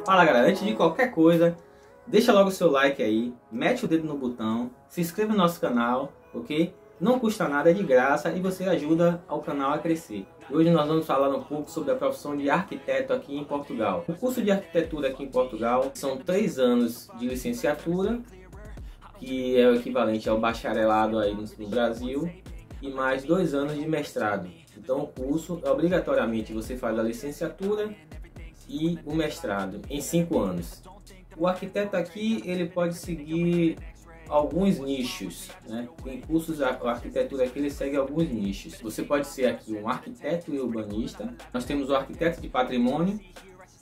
Fala galera, antes de qualquer coisa, deixa logo o seu like aí, mete o dedo no botão, se inscreva no nosso canal, ok? Não custa nada, é de graça e você ajuda ao canal a crescer. E hoje nós vamos falar um pouco sobre a profissão de arquiteto aqui em Portugal. O curso de arquitetura aqui em Portugal são 3 anos de licenciatura, que é o equivalente ao bacharelado aí no Brasil, e mais 2 anos de mestrado. Então o curso, obrigatoriamente, você faz a licenciatura e o mestrado em 5 anos. O arquiteto aqui, ele pode seguir alguns nichos, né? Tem cursos de arquitetura aqui, ele segue alguns nichos. Você pode ser aqui um arquiteto e urbanista. Nós temos o arquiteto de patrimônio,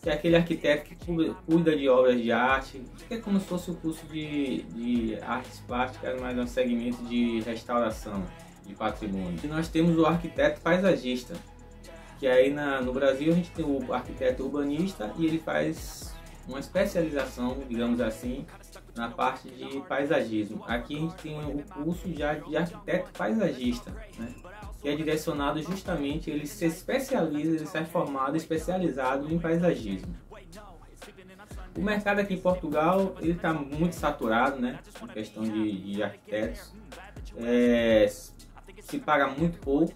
que é aquele arquiteto que cuida de obras de arte, que é como se fosse o curso de artes plásticas, mas no segmento de restauração de patrimônio. E nós temos o arquiteto paisagista, que aí no Brasil a gente tem o arquiteto urbanista e ele faz uma especialização, digamos assim, na parte de paisagismo. Aqui a gente tem o curso já de arquiteto paisagista, né? Que é direcionado justamente, ele se especializa, ele sai formado, especializado em paisagismo. O mercado aqui em Portugal, ele está muito saturado, né? Em questão de arquitetos. Se paga muito pouco.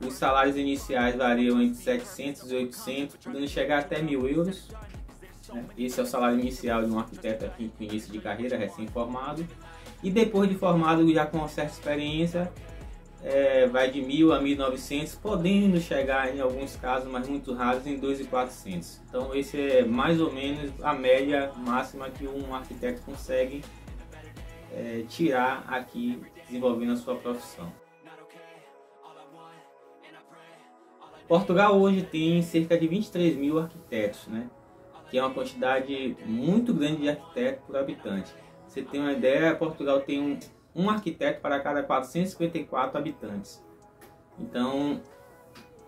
Os salários iniciais variam entre 700 e 800, podendo chegar até 1000 euros. Esse é o salário inicial de um arquiteto aqui com início de carreira, recém-formado. E depois de formado, já com uma certa experiência, vai de 1000 a 1900, podendo chegar em alguns casos, mas muito raros, em 2400. Então esse é mais ou menos a média máxima que um arquiteto consegue tirar aqui, desenvolvendo a sua profissão. Portugal hoje tem cerca de 23 mil arquitetos, né? Que é uma quantidade muito grande de arquitetos por habitante. Você tem uma ideia, Portugal tem um arquiteto para cada 454 habitantes. Então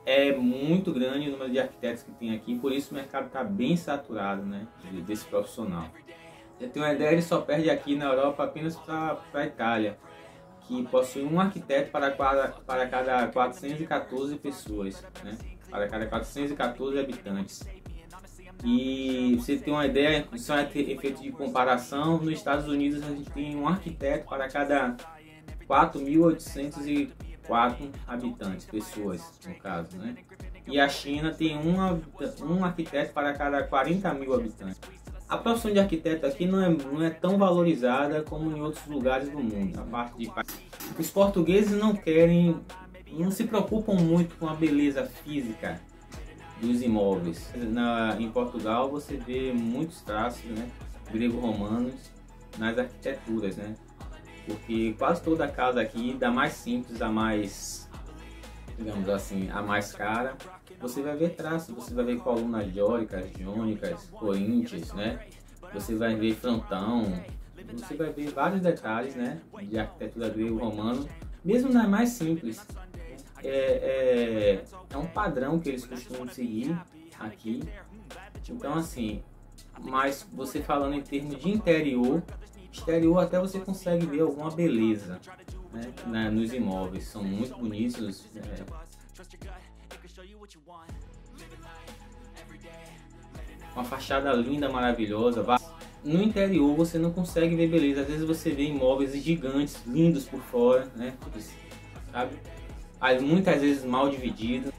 é muito grande o número de arquitetos que tem aqui, por isso o mercado está bem saturado, né, desse profissional. Você tem uma ideia, ele só perde aqui na Europa apenas para a Itália, que possui um arquiteto para cada 414 pessoas, né, para cada 414 habitantes. E você tem uma ideia, só é efeito de comparação, nos Estados Unidos a gente tem um arquiteto para cada 4.804 habitantes, pessoas no caso, né? E a China tem um arquiteto para cada 40.000 habitantes. A profissão de arquiteto aqui não é tão valorizada como em outros lugares do mundo. A parte de... Os portugueses não se preocupam muito com a beleza física dos imóveis. Em Portugal você vê muitos traços, né, grego-romanos nas arquiteturas, né, porque quase toda casa aqui, da mais simples a mais, digamos assim, a mais cara, você vai ver traços, você vai ver colunas dóricas, jônicas, coríntias, né, você vai ver frontão, você vai ver vários detalhes, né, de arquitetura grego-romano, mesmo nas mais simples. É um padrão que eles costumam seguir aqui. Então assim, mas você falando em termos de exterior até você consegue ver alguma beleza, né, nos imóveis, são muito bonitos. Uma fachada linda, maravilhosa. No interior você não consegue ver beleza, às vezes você vê imóveis gigantes, lindos por fora, né, sabe? Muitas vezes mal dividido.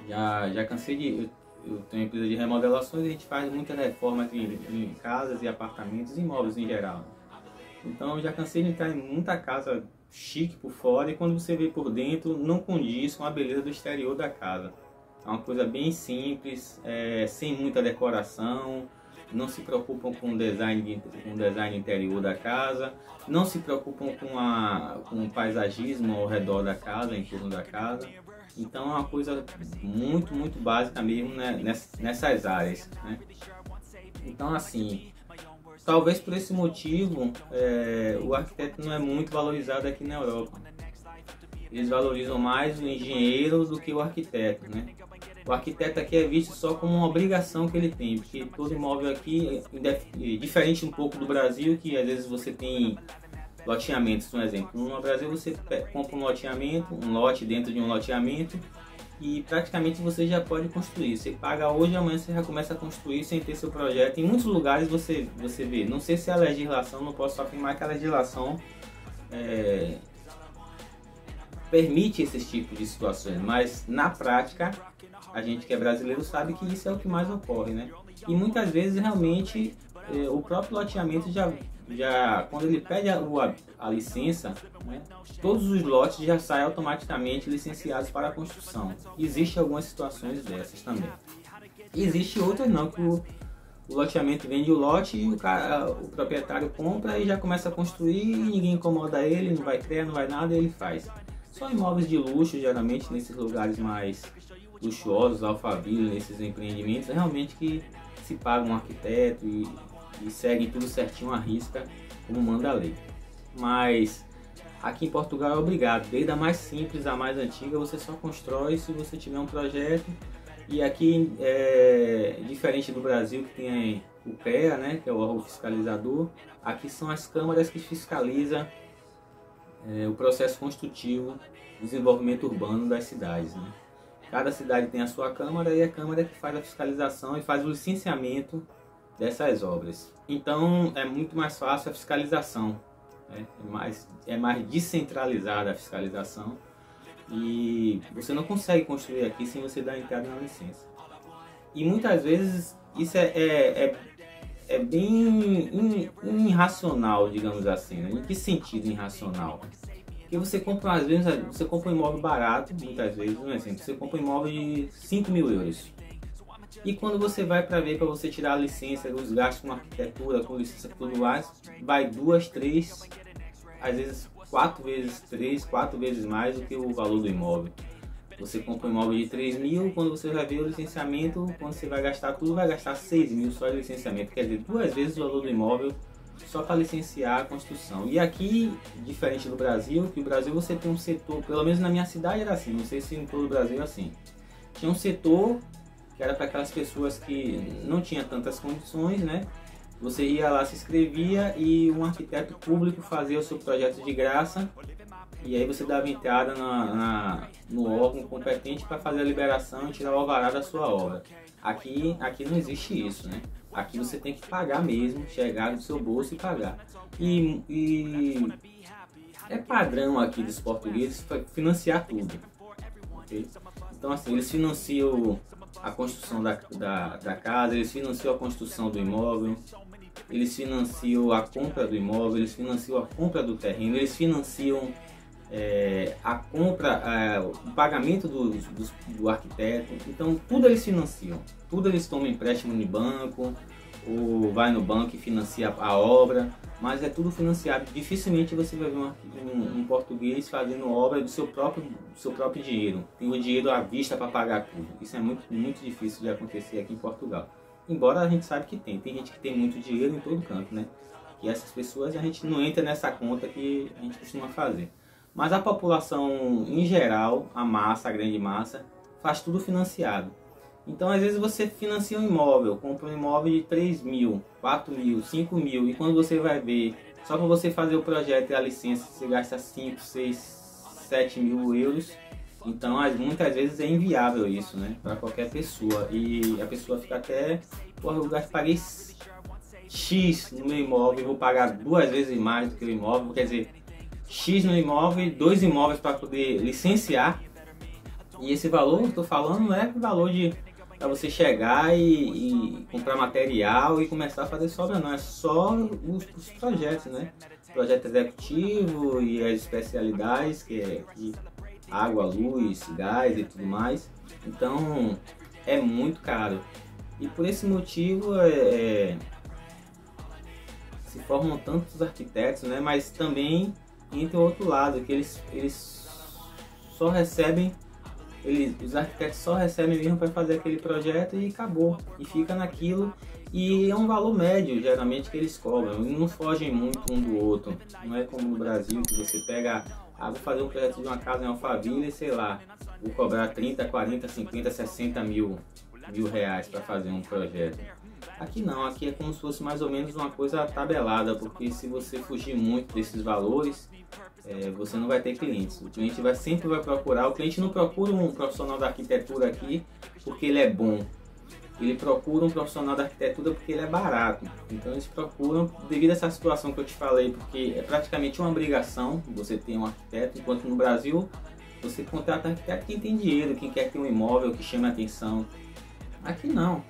Já cansei de... Eu tenho empresa de remodelações e a gente faz muita reforma aqui em casas e apartamentos, imóveis em geral. Então eu já cansei de entrar em muita casa chique por fora e quando você vê por dentro não condiz com a beleza do exterior da casa. É uma coisa bem simples, sem muita decoração. Não se preocupam com o design interior da casa, não se preocupam com o paisagismo ao redor da casa, em torno da casa. Então é uma coisa muito, muito básica mesmo, né, nessas áreas, né? Então assim, talvez por esse motivo o arquiteto não é muito valorizado aqui na Europa. Eles valorizam mais o engenheiro do que o arquiteto, né? O arquiteto aqui é visto só como uma obrigação que ele tem, porque todo imóvel aqui, diferente um pouco do Brasil, que às vezes você tem loteamentos, um exemplo. No Brasil você compra um loteamento, um lote dentro de um loteamento, e praticamente você já pode construir. Você paga hoje, amanhã você já começa a construir sem ter seu projeto. Em muitos lugares você vê, não sei se a legislação, não posso afirmar que a legislação permite esses tipos de situações, mas na prática a gente que é brasileiro sabe que isso é o que mais ocorre, né? E muitas vezes realmente o próprio loteamento já quando ele pede a licença, né, todos os lotes já saem automaticamente licenciados para a construção. Existem algumas situações dessas também. Existe outras não, que o loteamento vende o lote e o proprietário compra e já começa a construir e ninguém incomoda ele, não vai criar, não vai nada, ele faz. São imóveis de luxo, geralmente nesses lugares mais luxuosos, Alphaville, nesses empreendimentos, realmente que se paga um arquiteto e seguem tudo certinho à risca, como manda a lei. Mas aqui em Portugal é obrigado, desde a mais simples à mais antiga, você só constrói se você tiver um projeto. E aqui é diferente do Brasil, que tem o CREA, né, que é o órgão fiscalizador. Aqui são as câmaras que fiscalizam o processo construtivo, desenvolvimento urbano das cidades, né? Cada cidade tem a sua câmara e a câmara que faz a fiscalização e faz o licenciamento dessas obras. Então é muito mais fácil a fiscalização, né? É mais descentralizada a fiscalização e você não consegue construir aqui sem você dar entrada na licença. E muitas vezes isso é bem irracional, digamos assim, né? Em que sentido irracional? Porque você compra, às vezes, você compra um imóvel barato, muitas vezes, um exemplo, você compra um imóvel de 5.000 euros. E quando você vai para ver, para você tirar a licença, os gastos com arquitetura, com licença e tudo mais, vai 2, 3, às vezes 4 vezes 3, 4 vezes mais do que o valor do imóvel. Você compra um imóvel de 3.000, quando você vai ver o licenciamento, quando você vai gastar tudo, vai gastar 6.000 só de licenciamento. Quer dizer, 2 vezes o valor do imóvel só para licenciar a construção. E aqui, diferente do Brasil, que o Brasil você tem um setor, pelo menos na minha cidade era assim, não sei se em todo o Brasil é assim. Tinha um setor que era para aquelas pessoas que não tinham tantas condições, né? Você ia lá, se inscrevia e um arquiteto público fazia o seu projeto de graça. E aí você dava entrada no órgão competente para fazer a liberação e tirar o alvará da sua obra. Aqui não existe isso, né? Aqui você tem que pagar mesmo, chegar no seu bolso e pagar. E é padrão aqui dos portugueses financiar tudo. Okay? Então assim, eles financiam a construção da casa, eles financiam a construção do imóvel, eles financiam a compra do imóvel, eles financiam a compra do terreno, eles financiam a compra, o pagamento do arquiteto. Então tudo eles financiam, tudo eles tomam empréstimo no banco, ou vai no banco e financia a obra, mas é tudo financiado. Dificilmente você vai ver um português fazendo obra do seu próprio dinheiro, tem o dinheiro à vista para pagar tudo. Isso é muito, muito difícil de acontecer aqui em Portugal, embora a gente sabe que tem gente que tem muito dinheiro em todo canto, né? E essas pessoas a gente não entra nessa conta que a gente costuma fazer. Mas a população em geral, a grande massa, faz tudo financiado. Então às vezes você financia um imóvel, compra um imóvel de 3.000, 4.000, 5.000 e quando você vai ver, só para você fazer o projeto e a licença, você gasta 5, 6, 7.000 euros. Então muitas vezes é inviável isso, né, para qualquer pessoa. E a pessoa fica até, porra, eu paguei X no meu imóvel, vou pagar 2 vezes mais do que o imóvel, quer dizer, X no imóvel, 2 imóveis para poder licenciar. E esse valor que eu estou falando não é o valor para você chegar e comprar material e começar a fazer obra, não. É só os projetos, né? Projeto executivo e as especialidades, que é água, luz, gás e tudo mais. Então é muito caro. E por esse motivo se formam tantos arquitetos, né? Mas também entra o outro lado, que eles só recebem, os arquitetos só recebem mesmo para fazer aquele projeto e acabou, e fica naquilo, e é um valor médio geralmente que eles cobram, e não fogem muito um do outro. Não é como no Brasil, que você pega, vou fazer um projeto de uma casa em Alphaville, sei lá, vou cobrar 30, 40, 50, 60 mil reais para fazer um projeto. Aqui não, aqui é como se fosse mais ou menos uma coisa tabelada, porque se você fugir muito desses valores, você não vai ter clientes. O cliente sempre vai procurar, o cliente não procura um profissional da arquitetura aqui porque ele é bom. Ele procura um profissional da arquitetura porque ele é barato. Então eles procuram, devido a essa situação que eu te falei, porque é praticamente uma obrigação você ter um arquiteto, enquanto no Brasil você contrata arquiteto quem tem dinheiro, quem quer ter um imóvel que chame a atenção. Aqui não.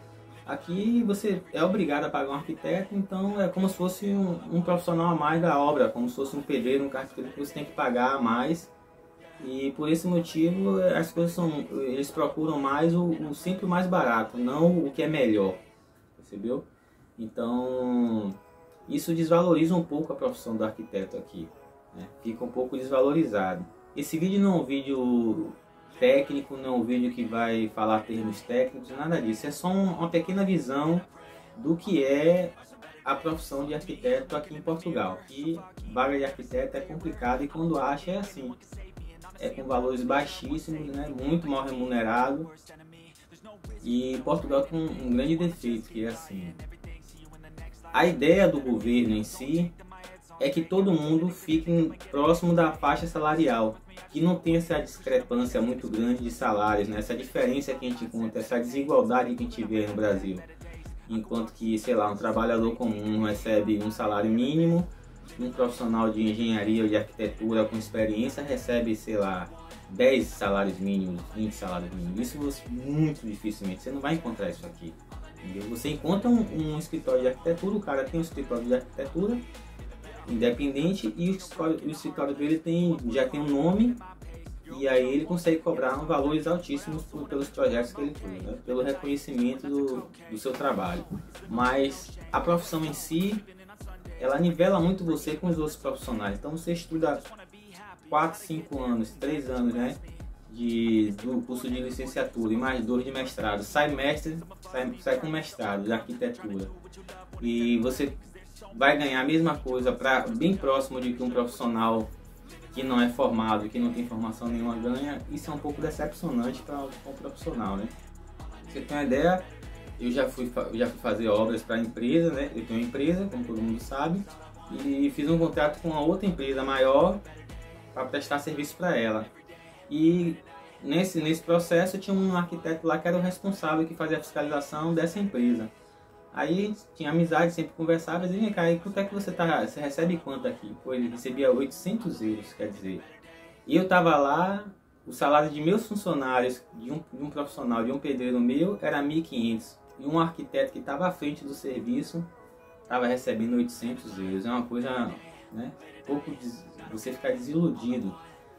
Aqui você é obrigado a pagar um arquiteto, então é como se fosse um profissional a mais da obra, como se fosse um pedreiro, um carpinteiro que você tem que pagar a mais. E por esse motivo as coisas eles procuram mais sempre o mais barato, não o que é melhor, percebeu? Então isso desvaloriza um pouco a profissão do arquiteto aqui, né? Fica um pouco desvalorizado. Esse vídeo não é um vídeo técnico, não é um vídeo que vai falar termos técnicos, nada disso, é só uma pequena visão do que é a profissão de arquiteto aqui em Portugal. E vaga de arquiteto é complicado e quando acha é assim. É com valores baixíssimos, né? Muito mal remunerado. E Portugal tem um grande defeito, que é assim: a ideia do governo em si é que todo mundo fique próximo da faixa salarial, que não tenha essa discrepância muito grande de salários, né? Essa diferença que a gente encontra, essa desigualdade que a gente vê no Brasil. Enquanto que, sei lá, um trabalhador comum recebe um salário mínimo, um profissional de engenharia ou de arquitetura com experiência recebe, sei lá, 10 salários mínimos, 20 salários mínimos. Isso muito dificilmente, você não vai encontrar isso aqui. Entendeu? Você encontra um escritório de arquitetura, o cara tem um escritório de arquitetura independente e o escritório dele já tem um nome, e aí ele consegue cobrar valores altíssimos pelos projetos que ele tem, né? Pelo reconhecimento do seu trabalho. Mas a profissão em si, ela nivela muito você com os outros profissionais. Então você estuda 4, 5 anos, 3 anos, né, do curso de licenciatura e mais 2 de mestrado. Sai com mestrado de arquitetura. E você vai ganhar a mesma coisa, bem próximo de que um profissional que não é formado, que não tem formação nenhuma ganha. Isso é um pouco decepcionante para o profissional, né? Você tem uma ideia? Eu já fui fazer obras para empresa, né? Eu tenho uma empresa, como todo mundo sabe, e fiz um contrato com uma outra empresa maior para prestar serviço para ela. E nesse processo tinha um arquiteto lá que era o responsável, que fazia a fiscalização dessa empresa. Aí tinha amizade, sempre conversava, e dizia: vem cá, e quanto é que você recebe quanto aqui? Pô, ele recebia 800 euros, quer dizer. E eu estava lá, o salário de meus funcionários, de um profissional, de um pedreiro meu, era 1.500. E um arquiteto que estava à frente do serviço estava recebendo 800 euros. É uma coisa, né, você ficar desiludido.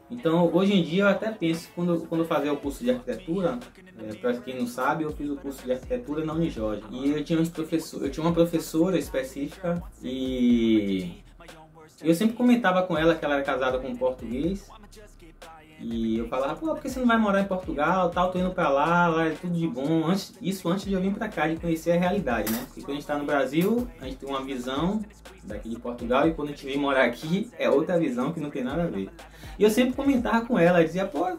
Então, hoje em dia, eu até penso, quando eu fazia o curso de arquitetura, para quem não sabe, eu fiz o curso de arquitetura na Unijorge. E eu tinha uma professora específica, e eu sempre comentava com ela que ela era casada com um português. E eu falava: pô, por que você não vai morar em Portugal, tal, tô indo pra lá é tudo de bom. Isso antes de eu vir pra cá, de conhecer a realidade, né? Porque quando a gente tá no Brasil, a gente tem uma visão daqui de Portugal, e quando a gente vem morar aqui, é outra visão que não tem nada a ver. E eu sempre comentava com ela, dizia: pô,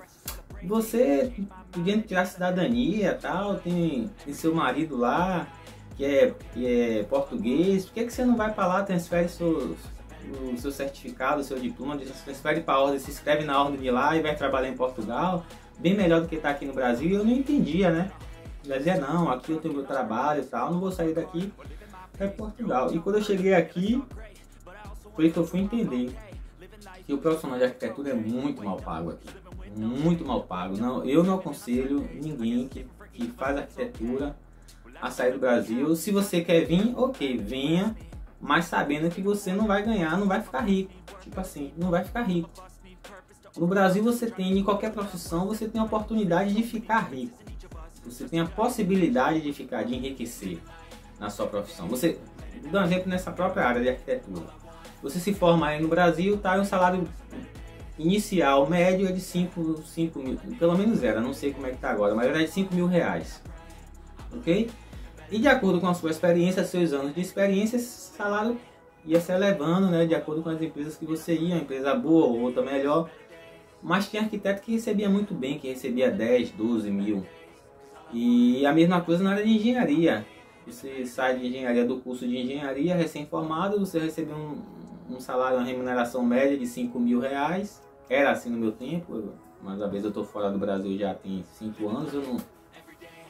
você podia tirar cidadania, tal, tem seu marido lá, que é português, por que você não vai pra lá, transfere o seu certificado, o seu diploma, transfere para a ordem, se inscreve na ordem de lá e vai trabalhar em Portugal, bem melhor do que estar aqui no Brasil. E eu não entendia, né? Eu dizia: não, aqui eu tenho meu trabalho e tal, não vou sair daqui para Portugal. E quando eu cheguei aqui, foi que eu fui entender que o profissional de arquitetura é muito mal pago aqui, muito mal pago. Não, eu não aconselho ninguém que faz arquitetura a sair do Brasil. Se você quer vir, ok, venha, mas sabendo que você não vai ganhar, não vai ficar rico. Tipo assim, não vai ficar rico. No Brasil você tem, em qualquer profissão, você tem a oportunidade de ficar rico. Você tem a possibilidade de enriquecer na sua profissão. Vou dar um exemplo nessa própria área de arquitetura. Você se forma aí no Brasil, tá, e o salário inicial médio é de 5 mil, pelo menos era, não sei como é que tá agora, mas era de 5 mil reais. Ok? E de acordo com a sua experiência, seus anos de experiência, esse salário ia se elevando, né, de acordo com as empresas que você ia, uma empresa boa ou outra melhor. Mas tinha arquiteto que recebia muito bem, que recebia 10, 12 mil. E a mesma coisa na área de engenharia. Você sai de engenharia, do curso de engenharia, recém-formado, você recebe um salário, uma remuneração média de 5 mil reais. Era assim no meu tempo, mas às vezes eu estou fora do Brasil já tem 5 anos, eu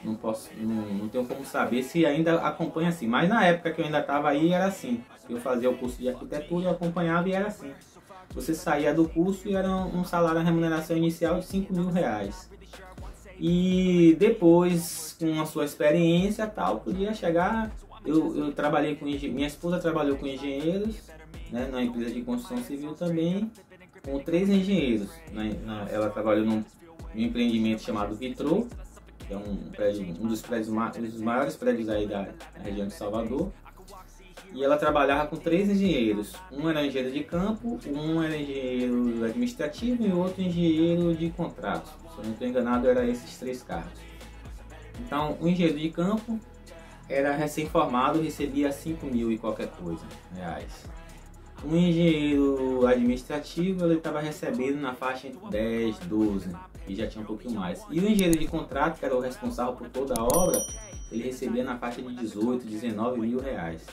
não tenho como saber se ainda acompanha assim. Mas na época que eu ainda estava aí era assim. Eu fazia o curso de arquitetura, eu acompanhava e era assim. Você saía do curso e era um salário, a remuneração inicial de 5 mil reais. E depois, com a sua experiência tal, podia chegar. Eu trabalhei com minha esposa trabalhou com engenheiros, né, na empresa de construção civil também, com 3 engenheiros. Ela trabalhou num empreendimento chamado Vitrô, que é um dos maiores prédios aí da região de Salvador. E ela trabalhava com 3 engenheiros. Um era engenheiro de campo, um era engenheiro administrativo e outro engenheiro de contratos. Se eu não estou enganado, eram esses 3 cargos. Então, o engenheiro de campo era recém-formado, recebia 5 mil e qualquer coisa reais. Um engenheiro administrativo, ele estava recebendo na faixa entre 10, 12, e já tinha um pouquinho mais. E o engenheiro de contrato, que era o responsável por toda a obra, ele recebia na faixa de 18, 19 mil reais.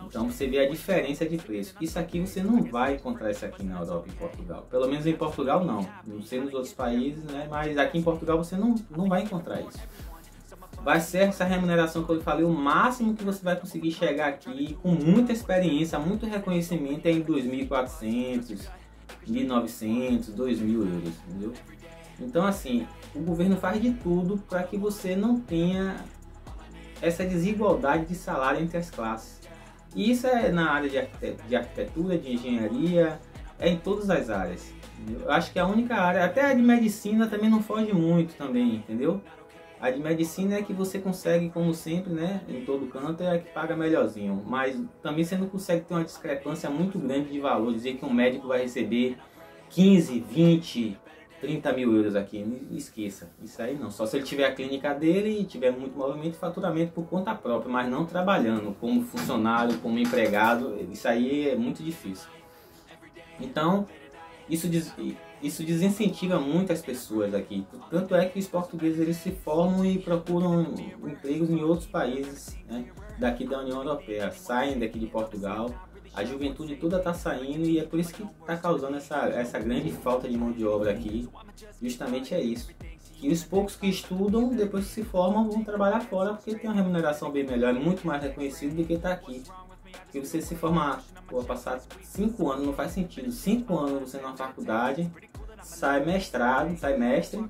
Então você vê a diferença de preço. Isso aqui você não vai encontrar isso aqui na Europa, em Portugal. Pelo menos em Portugal não. Não sei nos outros países, né? Mas aqui em Portugal você não vai encontrar isso. Vai ser essa remuneração que eu falei, o máximo que você vai conseguir chegar aqui, com muita experiência, muito reconhecimento, é em 2.400, 1.900, 2.000 euros, entendeu? Então assim, o governo faz de tudo para que você não tenha essa desigualdade de salário entre as classes. E isso é na área de arquitetura, de engenharia, é em todas as áreas. Entendeu? Eu acho que a única área, até a de medicina também não foge muito também, entendeu? A de medicina é que você consegue, como sempre, né, em todo canto, é a que paga melhorzinho. Mas também você não consegue ter uma discrepância muito grande de valor, dizer que um médico vai receber 15, 20, 30 mil euros aqui. Esqueça, isso aí não. Só se ele tiver a clínica dele e tiver muito movimento e faturamento por conta própria, mas não trabalhando como funcionário, como empregado, isso aí é muito difícil. Então, isso desincentiva muito as pessoas aqui. Tanto é que os portugueses eles se formam e procuram empregos em outros países, né, daqui da União Europeia. Saem daqui de Portugal, a juventude toda está saindo e é por isso que está causando essa grande falta de mão de obra aqui. Justamente é isso. Que os poucos que estudam, depois que se formam, vão trabalhar fora porque tem uma remuneração bem melhor, muito mais reconhecida do que está aqui. Porque você se formar, passar 5 anos, não faz sentido. 5 anos você numa faculdade, sai mestrado, sai mestre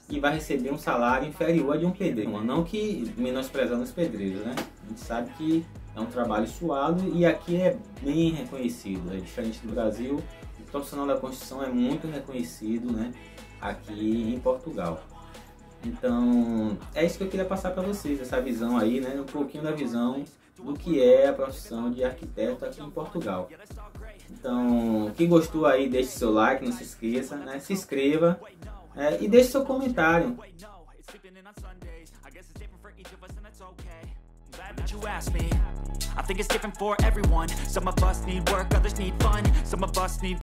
e vai receber um salário inferior a de um pedreiro. Não que menosprezando os pedreiros, né? A gente sabe que é um trabalho suado e aqui é bem reconhecido. É diferente do Brasil, o profissional da construção é muito reconhecido, né, aqui em Portugal. Então, é isso que eu queria passar para vocês, essa visão aí, né, um pouquinho da visão do que é a profissão de arquiteto aqui em Portugal. Então, quem gostou aí, deixe seu like, não se esqueça, né, se inscreva e deixe seu comentário. That you asked me. I think it's different for everyone. Some of us need work, others need fun. Some of us need